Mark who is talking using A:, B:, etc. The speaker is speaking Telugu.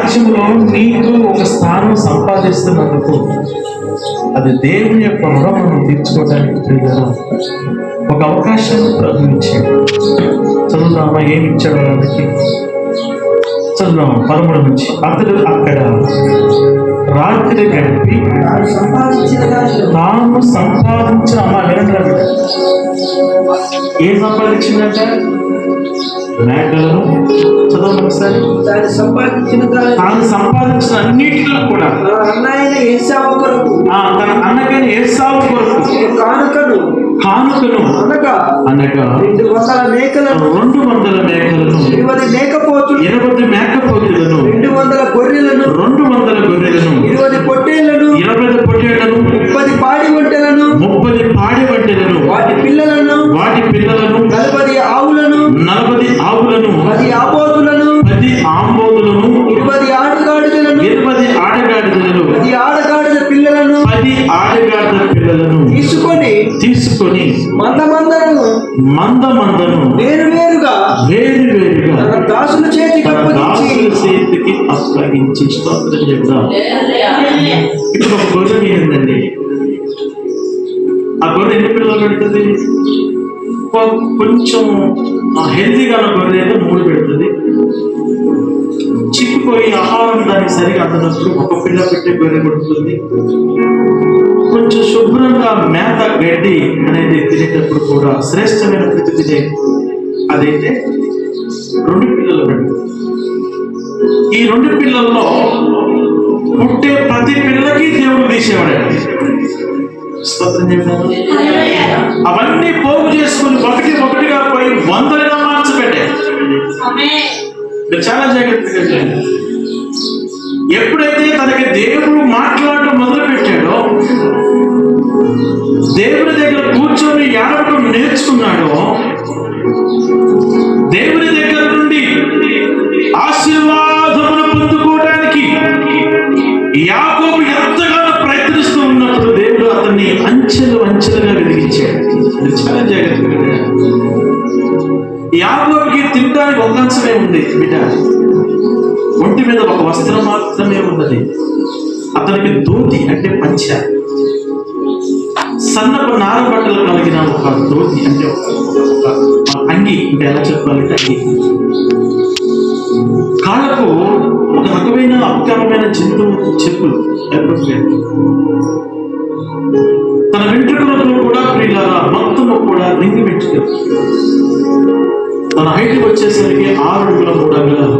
A: రాజ్యంలో నీకు ఒక స్థానం సంపాదిస్తున్నందుకు అది దేవుని యొక్క రుణం తీర్చుకోవడానికి ప్రియులారా ఒక అవకాశాన్ని ప్రభు ఇచ్చాడు. చదువుదామా ఏమి ఇచ్చాడు వాళ్ళకి? చదువుదామా 13 నుంచి. అతడు అక్కడ రాత్రి గడిపి తాను సంపాదించిన వినండి, ఏం సంపాదించిందంట? మేకలను. చదవండి ఒకసారి. తాను సంపాదించిన అన్నిటిలో కూడా తన అన్నకైన ఏసావు కొరకు కానుకను అనగా 200 మేకలను 20 మేకపోతులను 200 గొర్రెలను 20 పొట్టేళ్లను 30 పాడి ఒంటెలను వాటి పిల్లలను 40 ఆవులను 10 ఆబోతులను 20 ఆడగాడిదలను 10 ఆడగాడిద పిల్లలను తీసుకొని మందను వేరువేరుగా తన దాసుల చేతికి అప్పగించి స్తోత్రం చెప్తాం. ఇప్పుడు ఒక గొర్రె ఏంటండి? ఆ గొర్రె ఎన్ని పిల్లలు పెడుతుంది? కొంచెం హెల్తీగా గొర్రె అయితే 3 పెడుతుంది. చిక్కిపోయి ఆహారం దానికి సరిగా అందనప్పుడు ఒక పిల్ల పెట్టే గొర్రె పెడుతుంది. కొంచెం శుభ్రంగా మేత గడ్డి అనేది తినేటప్పుడు కూడా శ్రేష్టమైన ప్రతి తినే అదైతే 2 పిల్లలు పెడుతుంది. ఈ 2 పిల్లల్లో పుట్టే ప్రతి పిల్లకి దేవుడు తీసేవాడండి. స్తోత్రం చెప్పాను. అవన్నీ పోగు చేసుకుని ఒకటిగా పోయి 100గా మార్చిపెట్టాయి. చాలా జాగ్రత్తగా చేయండి. ఎప్పుడైతే తనకి దేవుడు మాట్లాడటం మొదలు పెట్టాడో, దేవుని దగ్గర కూర్చొని ఏడవడం నేర్చుకున్నాడో, దేవుని దగ్గర నుండి ఆశీర్వాదమును పొందుకోవడానికి యాకోబు ఎంతగానో ప్రయత్నిస్తూ ఉన్నప్పుడు దేవుడు అతన్ని అంచెలుగా వెలిగించాడు. చాలా జాగ్రత్తగా. యాకోబుకి తినడానికి ఒక అంశమే ఉంది బిడ్డ, ఒంటి మీద ఒక వస్త్రం మాత్రమే ఉన్నది. అతనికి ధోతి అంటే పంచ, సన్నపు నార బట్టలు కలిగిన ఒక ధోతి అంటే ఒక అంగి, అంటే ఎలా చెప్పాలంటే అంగి. కాళ్ళకు ఒక రకమైన అపకరమైన జంతువు చెప్పులు ఏర్పడలేదు. తన వెంట్రుకలతో కూడా ప్రియులారా మొత్తము కూడా రింగి పెట్టుకుంది. తన హైట్ వచ్చేసరికి 6 అడుగుల 3 అంగుళాలు.